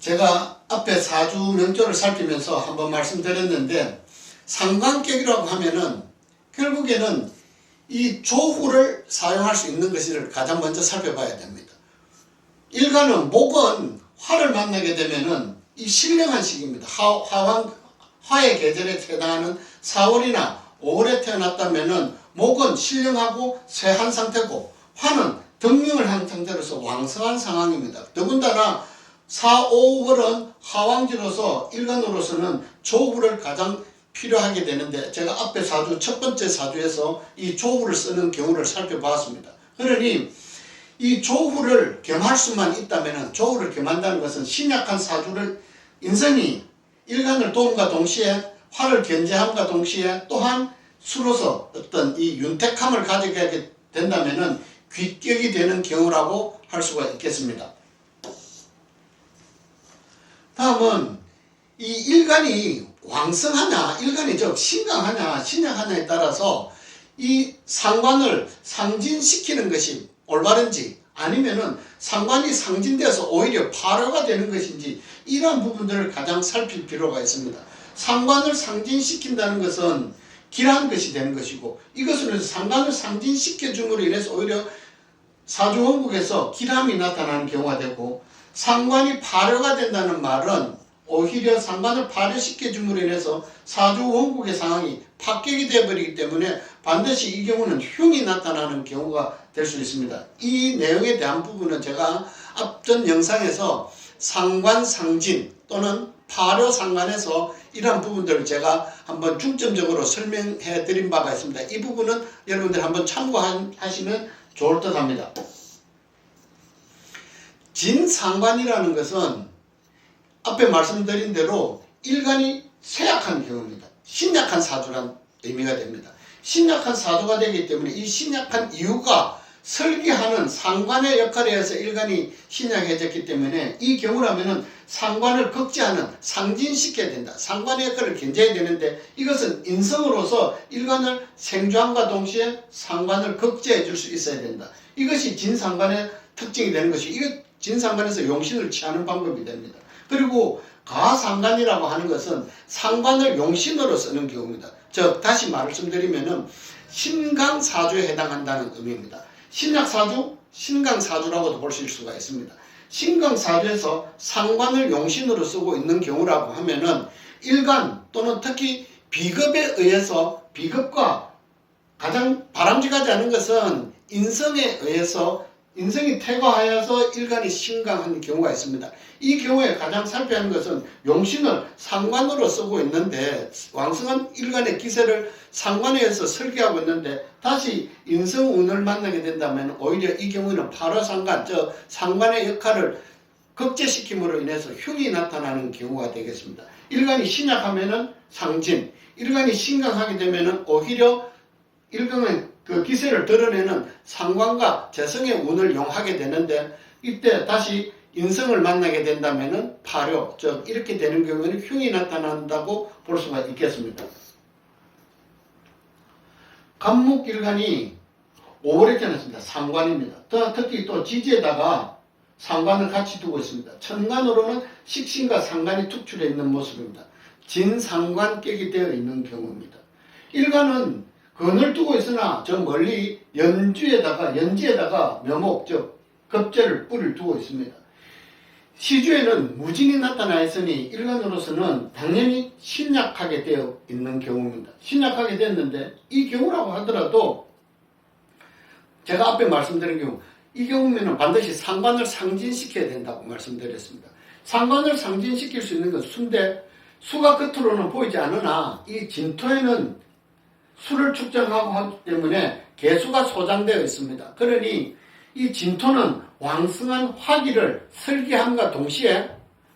제가 앞에 사주 명조를 살피면서 한번 말씀드렸는데, 상관격이라고 하면은 결국에는 이 조후를 사용할 수 있는 것을 가장 먼저 살펴봐야 됩니다. 일간은 목은 화를 만나게 되면은 이 신령한 시기입니다. 화의 계절에 해당하는 4월이나 5월에 태어났다면은 목은 신령하고 쇠한 상태고, 화는 덕명을 한 상태로서 왕성한 상황입니다. 더군다나 4, 5월은 하왕지로서 일간으로서는 조후를 가장 필요하게 되는데, 제가 앞에 사주 첫 번째 사주에서 이 조후를 쓰는 경우를 살펴봤습니다. 그러니 이 조후를 겸할 수만 있다면, 조후를 겸한다는 것은 신약한 사주를 인성이 일간을 도움과 동시에 화를 견제함과 동시에 또한 수로서 어떤 이 윤택함을 가지게 된다면 귀격이 되는 경우라고 할 수가 있겠습니다. 다음은 이 일간이 왕성하냐, 일간이 즉 신강하냐, 신약하냐에 따라서 이 상관을 상진시키는 것이 올바른지, 아니면은 상관이 상진돼서 오히려 파묘가 되는 것인지, 이러한 부분들을 가장 살필 필요가 있습니다. 상관을 상진시킨다는 것은 길한 것이 되는 것이고, 이것은 상관을 상진시켜 줌으로 인해서 오히려 사주원국에서 길함이 나타나는 경우가 되고, 상관이 파묘가 된다는 말은 오히려 상관을 파묘시켜 줌으로 인해서 사주원국의 상황이 파격이 되어버리기 때문에 반드시 이 경우는 흉이 나타나는 경우가 될 수 있습니다. 이 내용에 대한 부분은 제가 앞전 영상에서 상관상진 또는 파묘상관에서 이러한 부분들을 제가 한번 중점적으로 설명해 드린 바가 있습니다. 이 부분은 여러분들 한번 참고하시면 좋을 듯 합니다. 진상관이라는 것은 앞에 말씀드린 대로 일간이 쇠약한 경우입니다. 신약한 사주란 의미가 됩니다. 신약한 사주가 되기 때문에 이 신약한 이유가 설계하는 상관의 역할에 의해서 일간이 신약해졌기 때문에, 이 경우라면은 상관을 극제하는, 상진시켜야 된다. 상관의 역할을 견제해야 되는데, 이것은 인성으로서 일간을 생존함과 동시에 상관을 극제해 줄 수 있어야 된다. 이것이 진상관의 특징이 되는 것이, 이거 진상관에서 용신을 취하는 방법이 됩니다. 그리고 가상관이라고 하는 것은 상관을 용신으로 쓰는 경우입니다. 즉 다시 말씀드리면은 신강사주에 해당한다는 의미입니다. 신약사주, 신강사주라고도 볼 수가 있습니다. 신강사주에서 상관을 용신으로 쓰고 있는 경우라고 하면은 일간 또는 특히 비급에 의해서, 비급과 가장 바람직하지 않은 것은 인성에 의해서, 인성이 퇴거하여서 일간이 신강한 경우가 있습니다. 이 경우에 가장 살펴야 하는 것은 용신을 상관으로 쓰고 있는데, 왕성한 일간의 기세를 상관에 의해서 설계하고 있는데, 다시 인성운을 만나게 된다면 오히려 이 경우에는 파묘상관, 즉 상관의 역할을 극제시킴으로 인해서 흉이 나타나는 경우가 되겠습니다. 일간이 신약하면은 상진, 일간이 신강하게 되면은 오히려 일간의 그 기세를 드러내는 상관과 재성의 운을 용하게 되는데, 이때 다시 인성을 만나게 된다면은 파묘, 즉 이렇게 되는 경우에는 흉이 나타난다고 볼 수가 있겠습니다. 간목일간이 5월에 태어났습니다. 상관입니다. 특히 또 지지에다가 상관을 같이 두고 있습니다. 천간으로는 식신과 상관이 축출해 있는 모습입니다. 진상관격이 되어 있는 경우입니다. 일간은 건을 두고 있으나 저 멀리 연지에다가 묘목, 즉 급제를 뿔을 두고 있습니다. 시주에는 무진이 나타나 있으니 일간으로서는 당연히 신약하게 되어 있는 경우입니다. 신약하게 됐는데, 이 경우라고 하더라도 제가 앞에 말씀드린 경우, 이 경우에는 반드시 상관을 상진시켜야 된다고 말씀드렸습니다. 상관을 상진시킬 수 있는 건 수인데, 수가 겉으로는 보이지 않으나 이 진토에는 수를 축적하고 하기 때문에 개수가 소장되어 있습니다. 그러니 이 진토는 왕성한 화기를 설계함과 동시에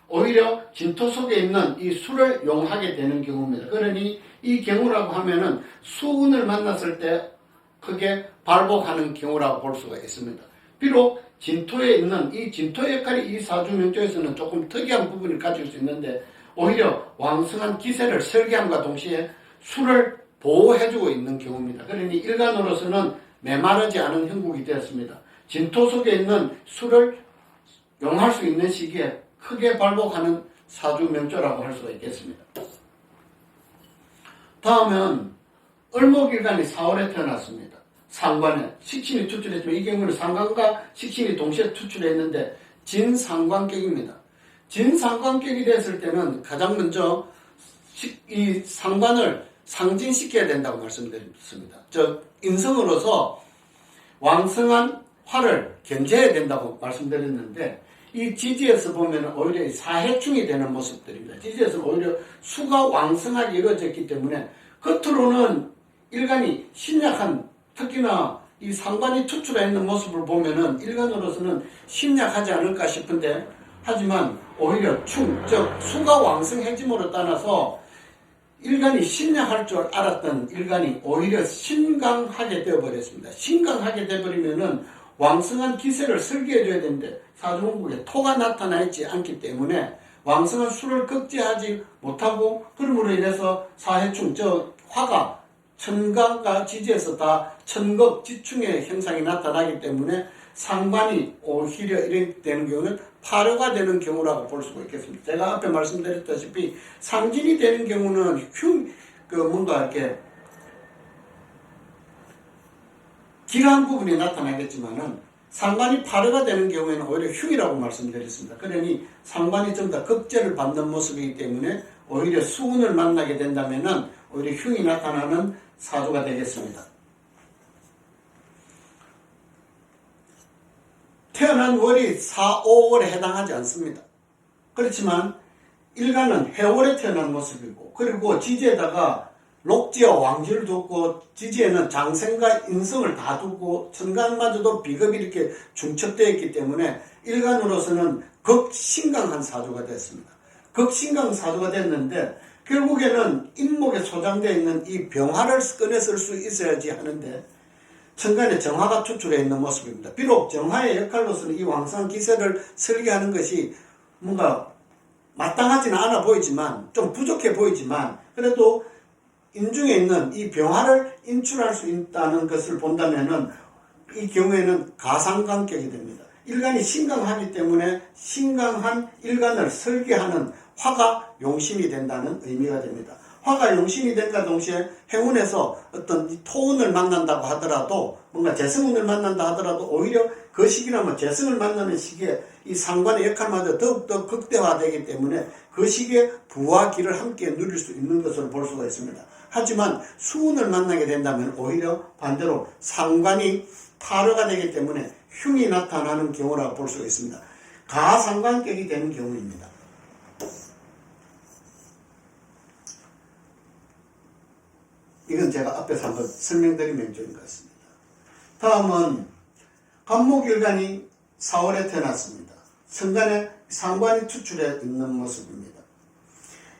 오히려 진토 속에 있는 이 수를 용하게 되는 경우입니다. 그러니 이 경우라고 하면은 수운을 만났을 때 크게 발복하는 경우라고 볼 수가 있습니다. 비록 진토에 있는 이 진토 역할이 이 사주명조에서는 조금 특이한 부분을 가질 수 있는데, 오히려 왕성한 기세를 설계함과 동시에 수를 보호해주고 있는 경우입니다. 그러니 일간으로서는 메마르지 않은 형국이 되었습니다. 진토 속에 있는 수를 용할 수 있는 시기에 크게 발복하는 사주명조라고 할 수가 있겠습니다. 다음은 을목일간이 4월에 태어났습니다. 상관에 식신이 투출했지만 이 경우는 상관과 식신이 동시에 투출했는데 진상관격입니다. 진상관격이 됐을 때는 가장 먼저 이 상관을 상진시켜야 된다고 말씀드렸습니다. 즉 인성으로서 왕성한 화를 견제해야 된다고 말씀드렸는데 이 지지에서 보면 오히려 사해충이 되는 모습들입니다. 지지에서는 오히려 수가 왕성하게 이루어졌기 때문에 겉으로는 일간이 신약한, 특히나 이 상관이 투출해 있는 모습을 보면은 일간으로서는 신약하지 않을까 싶은데, 하지만 오히려 충, 즉 수가 왕성해짐으로 따라서 일간이 신약할 줄 알았던 일간이 오히려 신강하게 되어버렸습니다. 신강하게 되어버리면은 왕성한 기세를 설계해줘야 되는데 사주문국에 토가 나타나 있지 않기 때문에 왕성한 수를 극제하지 못하고, 그러므로 인해서 사해충, 즉 화가 천간과 지지에서 다 천극 지충의 현상이 나타나기 때문에 상관이 오히려 이렇게 되는 경우는 파묘가 되는 경우라고 볼 수가 있겠습니다. 제가 앞에 말씀드렸다시피 상진이 되는 경우는 뭔가 이렇게 길한 부분이 나타나겠지만은 상관이 파묘가 되는 경우에는 오히려 흉이라고 말씀드렸습니다. 그러니 상관이 좀 더 극제를 받는 모습이기 때문에 오히려 수운을 만나게 된다면은 오히려 흉이 나타나는 사주가 되겠습니다. 태어난 월이 4, 5월에 해당하지 않습니다. 그렇지만 일간은 해월에 태어난 모습이고, 그리고 지지에다가 록지와 왕지를 두고 지지에는 장생과 인성을 다 두고 천간마저도 비겁이 이렇게 중첩되어 있기 때문에 일간으로서는 극신강한 사주가 됐습니다. 극신강 사주가 됐는데 결국에는 인목에 소장되어 있는 이 병화를 꺼내 쓸 수 있어야지 하는데 천간에 정화가 투출해 있는 모습입니다. 비록 정화의 역할로서는 이 왕성한 기세를 설계하는 것이 뭔가 마땅하지는 않아 보이지만, 좀 부족해 보이지만, 그래도 인중에 있는 이 병화를 인출할 수 있다는 것을 본다면은 이 경우에는 가상관격이 됩니다. 일간이 신강하기 때문에 신강한 일간을 설계하는 화가 용신이 된다는 의미가 됩니다. 화가 용신이 된과 동시에 행운에서 어떤 토운을 만난다고 하더라도, 뭔가 재성운을 만난다 하더라도 오히려 그 시기라면 재성을 만나는 시기에 이 상관의 역할마저 더욱더 극대화되기 때문에 그 시기에 부와 기를 함께 누릴 수 있는 것으로 볼 수가 있습니다. 하지만 수운을 만나게 된다면 오히려 반대로 상관이 파묘가 되기 때문에 흉이 나타나는 경우라고 볼 수가 있습니다. 가상관격이 되는 경우입니다. 이건 제가 앞에서 한번 설명드린 명조인 것 같습니다. 다음은 간목일간이 4월에 태어났습니다. 천간에 상관이 투출해 있는 모습입니다.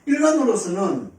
일간으로서는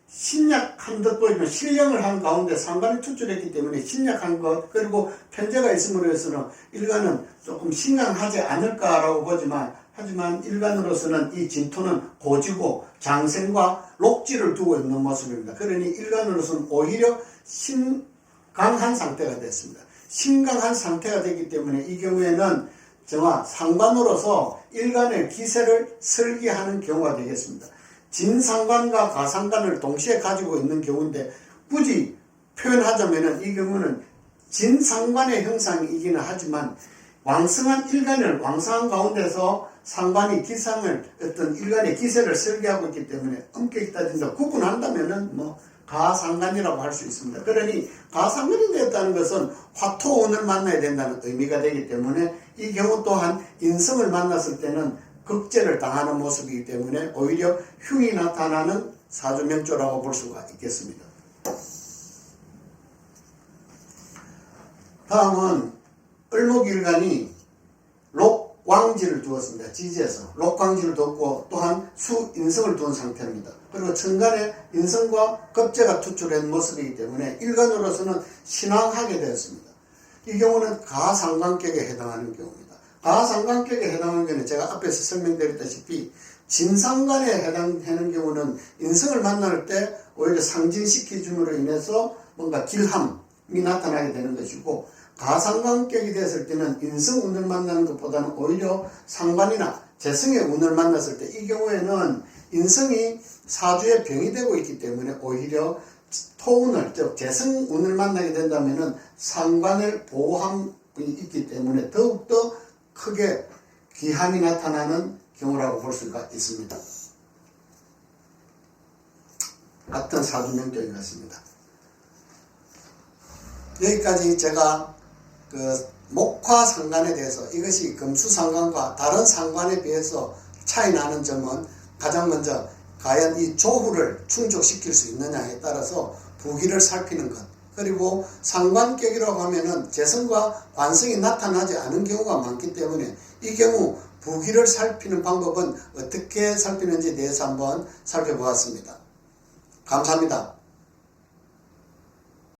신약한 듯 보이지만 신령을 한 가운데 상관이 투출했기 때문에 신약한 것, 그리고 편제가 있음으로 해서는 일간은 조금 신강하지 않을까라고 보지만, 하지만 일간으로서는 이 진토는 고지고 장생과 록지를 두고 있는 모습입니다. 그러니 일간으로서는 오히려 신강한 상태가 됐습니다. 신강한 상태가 되기 때문에 이 경우에는 정화 상관으로서 일간의 기세를 설계하는 경우가 되겠습니다. 진상관과 가상관을 동시에 가지고 있는 경우인데, 굳이 표현하자면은 이 경우는 진상관의 형상이기는 하지만 왕성한 일간을 왕성한 가운데서 상관이 기상을, 어떤 일간의 기세를 설계하고 있기 때문에 엄격히 따진다 구분한다면은 가상관이라고 할 수 있습니다. 그러니 가상관이 되었다는 것은 화토운을 만나야 된다는 의미가 되기 때문에 이 경우 또한 인성을 만났을 때는 극제를 당하는 모습이기 때문에 오히려 흉이 나타나는 사주명조라고 볼 수가 있겠습니다. 다음은 을목일간이 록왕지를 두었습니다. 지지에서 록왕지를 두었고 또한 수인성을 두은 상태입니다. 그리고 천간에 인성과 겁재가 투출한 모습이기 때문에 일간으로서는 신왕하게 되었습니다. 이 경우는 가상관격에 해당하는 경우입니다. 가상관격에 해당하는 경우는 제가 앞에서 설명드렸다시피 진상관에 해당하는 경우는 인성을 만날 때 오히려 상진시키줌으로 인해서 뭔가 길함이 나타나게 되는 것이고, 가상관격이 됐을 때는 인성운을 만나는 것보다는 오히려 상관이나 재성의 운을 만났을 때 이 경우에는 인성이 사주에 병이 되고 있기 때문에 오히려 토운을, 즉 재성운을 만나게 된다면은 상관을 보호함이 있기 때문에 더욱더 크게 귀함이 나타나는 경우라고 볼 수가 있습니다. 같은 사주 명격인 것 같습니다. 여기까지 제가 그 목화 상관에 대해서, 이것이 금수 상관과 다른 상관에 비해서 차이 나는 점은 가장 먼저 과연 이 조후를 충족시킬 수 있느냐에 따라서 부기를 살피는 것, 그리고 상관격이라고 하면은 재성과 관성이 나타나지 않은 경우가 많기 때문에 이 경우 부기를 살피는 방법은 어떻게 살피는지에 대해서 한번 살펴보았습니다. 감사합니다.